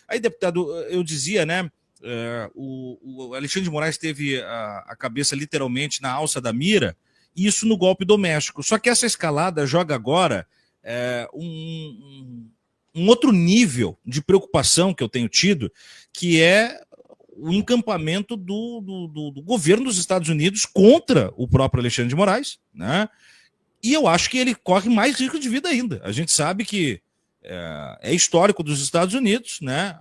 Aí, deputado, eu dizia, né? O Alexandre de Moraes teve a cabeça literalmente na alça da mira, isso no golpe doméstico. Só que essa escalada joga agora um outro nível de preocupação que eu tenho tido, que é o encampamento do governo dos Estados Unidos contra o próprio Alexandre de Moraes, né? E eu acho que ele corre mais risco de vida ainda. A gente sabe que é histórico dos Estados Unidos, né?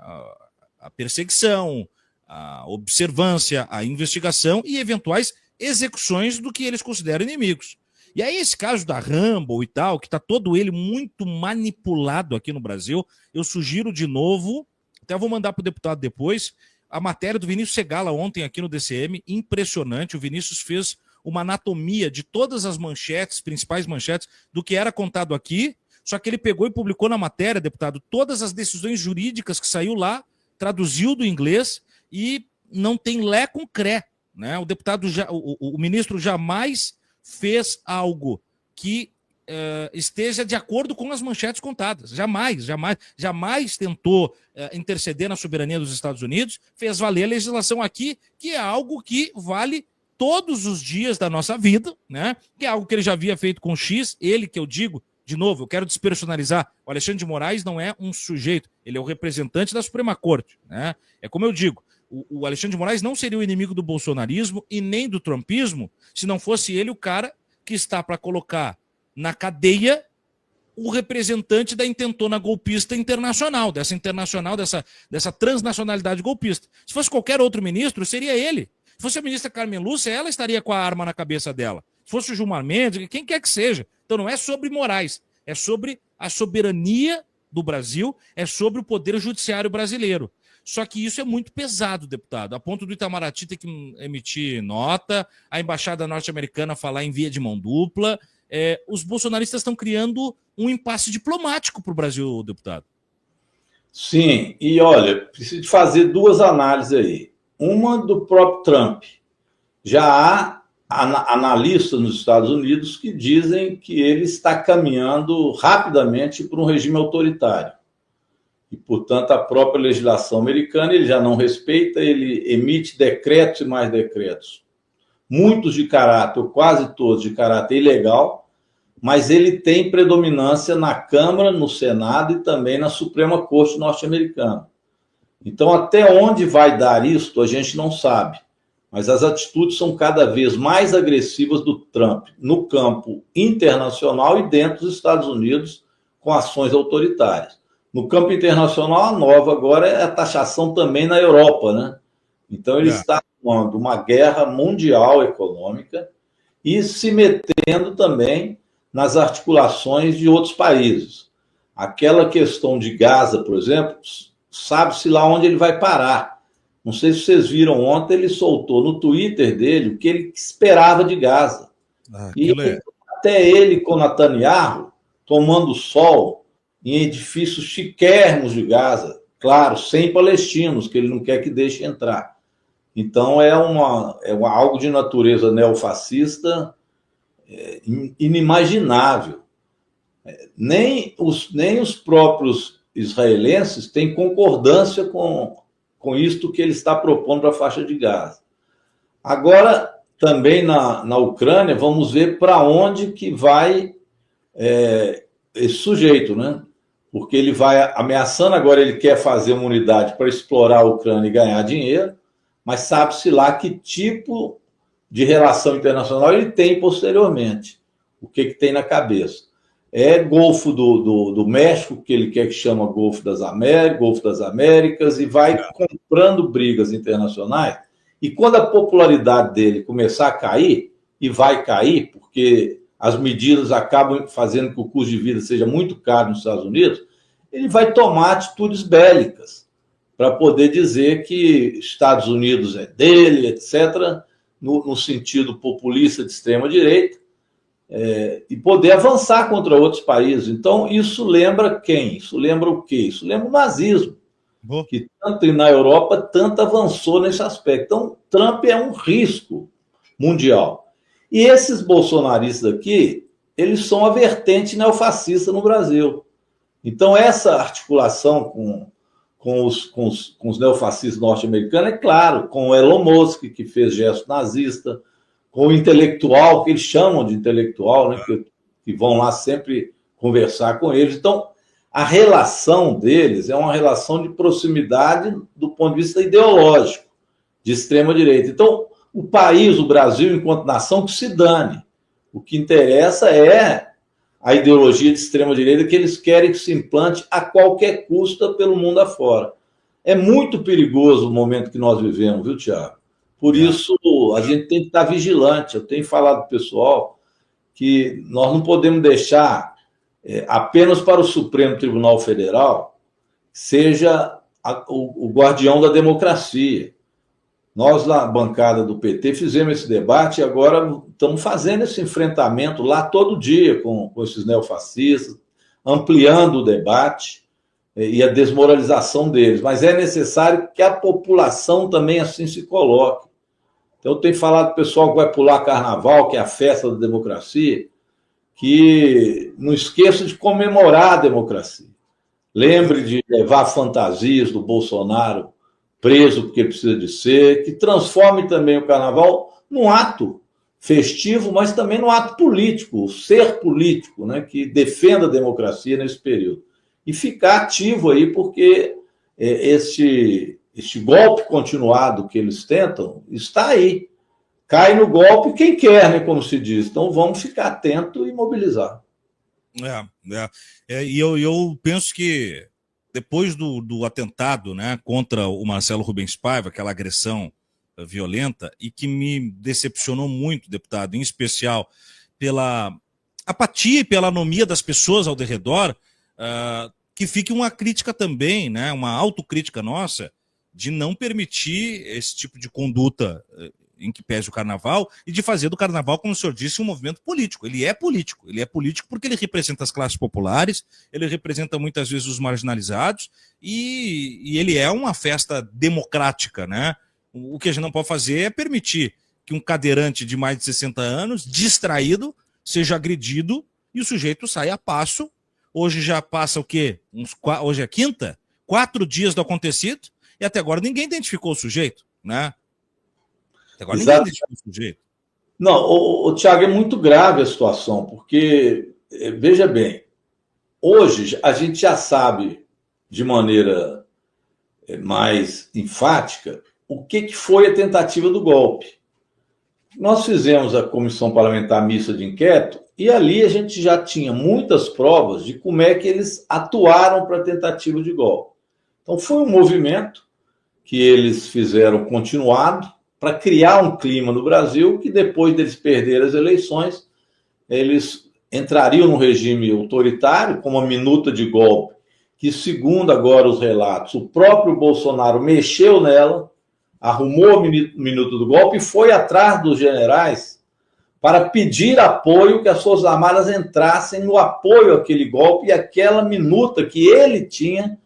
A perseguição, a observância, a investigação e eventuais execuções do que eles consideram inimigos. E aí esse caso da Rumble e tal, que está todo ele muito manipulado aqui no Brasil, eu sugiro de novo, até vou mandar para o deputado depois, a matéria do Vinícius Segala ontem aqui no DCM, impressionante. O Vinícius fez uma anatomia de todas as manchetes, principais manchetes, do que era contado aqui, só que ele pegou e publicou na matéria, deputado, todas as decisões jurídicas que saiu lá, traduziu do inglês e não tem lé com cré, né? O deputado, o ministro jamais fez algo que esteja de acordo com as manchetes contadas. Jamais tentou interceder na soberania dos Estados Unidos, fez valer a legislação aqui, que é algo que vale todos os dias da nossa vida, né? Que é algo que ele já havia feito com o X, ele que eu digo, de novo, eu quero despersonalizar, o Alexandre de Moraes não é um sujeito, ele é o representante da Suprema Corte, né? É como eu digo, o Alexandre de Moraes não seria o inimigo do bolsonarismo e nem do trumpismo se não fosse ele o cara que está para colocar na cadeia o representante da intentona golpista internacional, dessa transnacionalidade golpista. Se fosse qualquer outro ministro, seria ele. Se fosse a ministra Carmen Lúcia, ela estaria com a arma na cabeça dela. Se fosse o Gilmar Mendes, quem quer que seja. Então não é sobre Moraes, é sobre a soberania do Brasil, é sobre o poder judiciário brasileiro. Só que isso é muito pesado, deputado, a ponto do Itamaraty ter que emitir nota, a embaixada norte-americana falar em via de mão dupla. Os bolsonaristas estão criando um impasse diplomático para o Brasil, deputado. Sim, e olha, preciso fazer duas análises aí. Uma do próprio Trump. Já há analistas nos Estados Unidos que dizem que ele está caminhando rapidamente para um regime autoritário. E, portanto, a própria legislação americana ele já não respeita, ele emite decretos e mais decretos. Muitos de caráter, ou quase todos de caráter ilegal, mas ele tem predominância na Câmara, no Senado e também na Suprema Corte norte-americana. Então, até onde vai dar isto, a gente não sabe. Mas as atitudes são cada vez mais agressivas do Trump no campo internacional e dentro dos Estados Unidos com ações autoritárias. No campo internacional, a nova agora é a taxação também na Europa, né? Então, ele está tomando uma guerra mundial econômica e se metendo também nas articulações de outros países. Aquela questão de Gaza, por exemplo, sabe-se lá onde ele vai parar. Não sei se vocês viram ontem, ele soltou no Twitter dele o que ele esperava de Gaza. Até ele com Netanyahu tomando sol em edifícios chiquérrimos de Gaza, claro, sem palestinos, que ele não quer que deixe entrar. Então é algo de natureza neofascista inimaginável. Nem os próprios israelenses têm concordância com isto que ele está propondo para a faixa de Gaza. Agora, também na Ucrânia, vamos ver para onde que vai esse sujeito, né? Porque ele vai ameaçando, agora ele quer fazer uma unidade para explorar a Ucrânia e ganhar dinheiro, mas sabe-se lá que tipo de relação internacional ele tem posteriormente, o que tem na cabeça. É Golfo do México, que ele quer que chama Golfo das Américas, e vai comprando brigas internacionais. E quando a popularidade dele começar a cair, e vai cair, porque as medidas acabam fazendo que o custo de vida seja muito caro nos Estados Unidos, ele vai tomar atitudes bélicas para poder dizer que Estados Unidos é dele, etc., no sentido populista de extrema-direita, e poder avançar contra outros países. Então, isso lembra quem? Isso lembra o quê? Isso lembra o nazismo, que tanto na Europa, tanto avançou nesse aspecto. Então, Trump é um risco mundial. E esses bolsonaristas aqui, eles são a vertente neofascista no Brasil. Então, essa articulação com os neofascistas norte-americanos, é claro, com o Elon Musk, que fez gesto nazista, com o intelectual, que eles chamam de intelectual, né, que vão lá sempre conversar com eles. Então, a relação deles é uma relação de proximidade do ponto de vista ideológico, de extrema-direita. Então, o país, o Brasil, enquanto nação, que se dane. O que interessa é a ideologia de extrema-direita que eles querem que se implante a qualquer custo pelo mundo afora. É muito perigoso o momento que nós vivemos, viu, Tiago? Por isso, a gente tem que estar vigilante. Eu tenho falado para o pessoal que nós não podemos deixar apenas para o Supremo Tribunal Federal seja o guardião da democracia. Nós, na bancada do PT, fizemos esse debate e agora estamos fazendo esse enfrentamento lá todo dia com esses neofascistas, ampliando o debate e a desmoralização deles. Mas é necessário que a população também assim se coloque. Então, eu tenho falado para o pessoal que vai pular carnaval, que é a festa da democracia, que não esqueça de comemorar a democracia. Lembre de levar fantasias do Bolsonaro preso porque precisa de ser, que transforme também o carnaval num ato festivo, mas também num ato político, ser político, né, que defenda a democracia nesse período. E ficar ativo aí, porque este golpe continuado que eles tentam está aí. Cai no golpe quem quer, né, como se diz. Então vamos ficar atento e mobilizar. E eu penso que depois do atentado, né, contra o Marcelo Rubens Paiva, aquela agressão violenta, e que me decepcionou muito, deputado, em especial pela apatia e pela anomia das pessoas ao redor, que fique uma crítica também, né, uma autocrítica nossa, de não permitir esse tipo de conduta em que pese o carnaval, e de fazer do carnaval, como o senhor disse, um movimento político. Ele é político porque ele representa as classes populares, ele representa muitas vezes os marginalizados, e ele é uma festa democrática, né? O que a gente não pode fazer é permitir que um cadeirante de mais de 60 anos, distraído, seja agredido, e o sujeito saia a passo. Hoje já passa o quê? Hoje é quinta? 4 dias do acontecido, e até agora ninguém identificou o sujeito, né? Agora ninguém identifica o sujeito. Não, Tiago, é muito grave a situação, porque, veja bem, hoje a gente já sabe de maneira mais enfática o que foi a tentativa do golpe. Nós fizemos a Comissão Parlamentar Mista de Inquérito e ali a gente já tinha muitas provas de como é que eles atuaram para a tentativa de golpe. Então foi um movimento que eles fizeram continuado, para criar um clima no Brasil que, depois deles perderem as eleições, eles entrariam no regime autoritário, com uma minuta de golpe, que, segundo agora os relatos, o próprio Bolsonaro mexeu nela, arrumou a minuta do golpe e foi atrás dos generais para pedir apoio, que as Forças Armadas entrassem no apoio àquele golpe e àquela minuta que ele tinha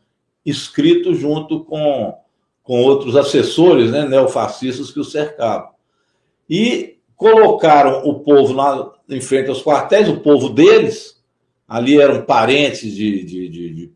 escrito junto com outros assessores, né, neofascistas que o cercavam. E colocaram o povo em frente aos quartéis, o povo deles, ali eram parentes de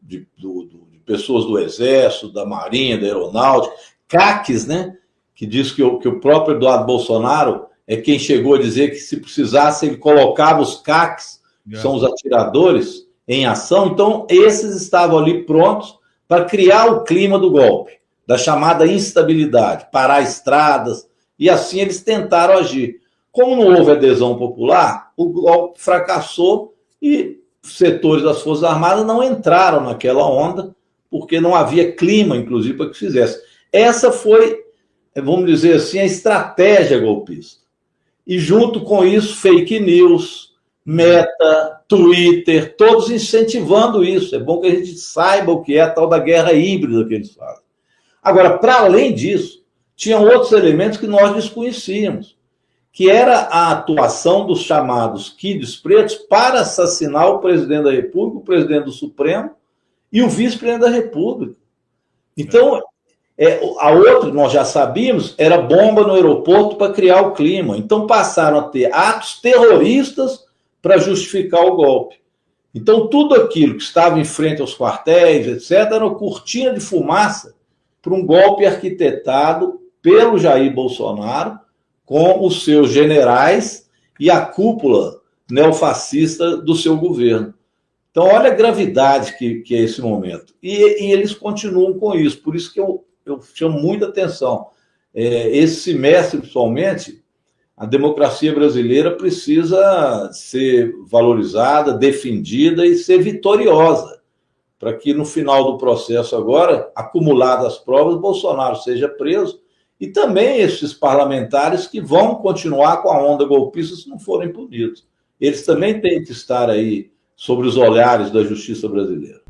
pessoas do Exército, da Marinha, da Aeronáutica, CACs, né, que diz que o próprio Eduardo Bolsonaro é quem chegou a dizer que, se precisasse, ele colocava os CACs, que são os atiradores, em ação. Então, esses estavam ali prontos para criar o clima do golpe, da chamada instabilidade, parar estradas, e assim eles tentaram agir. Como não houve adesão popular, o golpe fracassou e setores das Forças Armadas não entraram naquela onda, porque não havia clima, inclusive, para que fizesse. Essa foi, vamos dizer assim, a estratégia golpista. E junto com isso, fake news, Meta, Twitter, todos incentivando isso. É bom que a gente saiba o que é a tal da guerra híbrida que eles fazem. Agora, para além disso, tinham outros elementos que nós desconhecíamos, que era a atuação dos chamados kids pretos para assassinar o presidente da República, o presidente do Supremo e o vice-presidente da República. Então, a outra, nós já sabíamos, era bomba no aeroporto para criar o clima. Então, passaram a ter atos terroristas para justificar o golpe. Então, tudo aquilo que estava em frente aos quartéis, etc., era uma cortina de fumaça para um golpe arquitetado pelo Jair Bolsonaro, com os seus generais e a cúpula neofascista do seu governo. Então, olha a gravidade que é esse momento. E eles continuam com isso, por isso que eu chamo muita atenção. Esse semestre, principalmente, a democracia brasileira precisa ser valorizada, defendida e ser vitoriosa, para que no final do processo agora, acumuladas as provas, Bolsonaro seja preso e também esses parlamentares que vão continuar com a onda golpista se não forem punidos. Eles também têm que estar aí sobre os olhares da justiça brasileira.